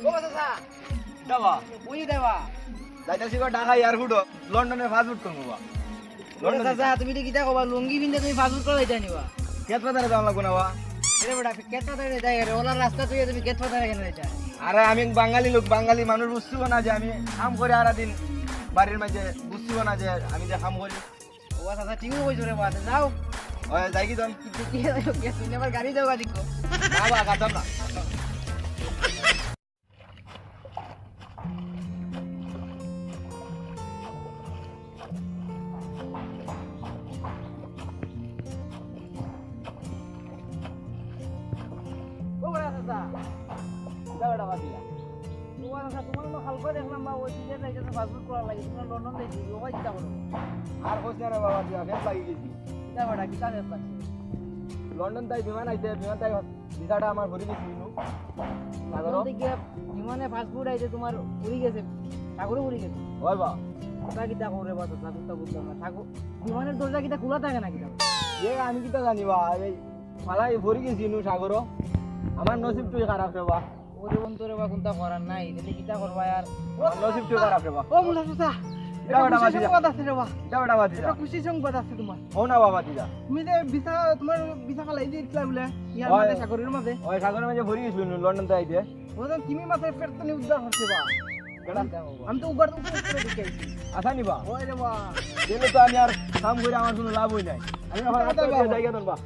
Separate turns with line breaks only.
ও চাচা
দাবা
ওই দেবা
যাইতাছি গো ঢাকা এয়ারপোর্ট লন্ডনে ফাস্টফুড করবো বা
ওরে চাচা তুমি তো কিটা কবা লুঙ্গি পিনতে তুমি ফাজুল করে যাইতা নিবা
কেত পাতারে যাওয়া লাগবো না বা
এরে বেটা কেত পাতারে যাই রে ওলা রাস্তা তুই তুমি কেত পাতারে কেন যাইতা
আরে আমি বাঙালি লোক বাঙালি মানুষ বুঝছিব না যে আমি কাম করে আর দিন বাড়ির মাঝে বুঝছিব না যে আমি যে কাম করি
ও চাচা ঠিকই কইছো রে বাদ যাও
ওই যাই কি তখন
কি কি তুমি আবার গাড়ি যাও গাড়ি
না বা কাটাম না
ও বড়া চাচা দাওড়া বাদিলা তোমার চাচা তোমার না খালপা দেখলাম বা ওই দিকে যাইতে ফাজুল করা লাগে তুমি লন্ডন যাইছি ও ভাই কিটা করো
আর কোচ না রে বাবা দিয়া ফেস লাগি গেছি
কিটা বেটা কিটা ফেস লাগছে
লন্ডন তাই বিমান আইতে বিমান তাই ভিসাটা আমার ভরে দিছি নু সাগর
দিকে বিমানে ফাস্টফুড আইছে তোমার উড়ি গেছে সাগরে উড়ি গেছে
ওই বা
ওটা কিটা করে বা চাচা তুমি বুঝলাম না সাগর বিমানের দরজা কিটা খোলা থাকে না কিটা
এ আমি কি তো জানি বা এই মালাই ভরে গেছি নু সাগর আমার নসিব তুই খারাপ রে বা
ওরে বন্ধুরে বা কোনটা করার নাই তুমি কিটা করবা আর
আমার নসিব তুই খারাপ রে বা
ও মুলা চাচা
এটা বেটা বাদি যা
সংবাদ আছে রে বা
এটা বেটা বাদি যা
এটা খুশি সংবাদ আছে তোমার
ও না বাবা দিদা
তুমি যে ভিসা তোমার ভিসা খালাই দিয়েছিলা বলে ইয়ার
ওই।
মাঝে সাগরের মাঝে
ওই সাগরের মাঝে ভরে গেছি নু লন্ডন তাই আইতে
ওজন তুমি মাথায় ফের তো উদ্ধার হচ্ছে বা
কেডা?
আমি তো উবার উপরে দেখে আইছি
আশা নিবা
ওই রে বা
দিলে তো আমি আর কাম করে আমার কোনো লাভ হই নাই আমি আমার
এটা
হাতে
বাবা।
জায়গা ধরবা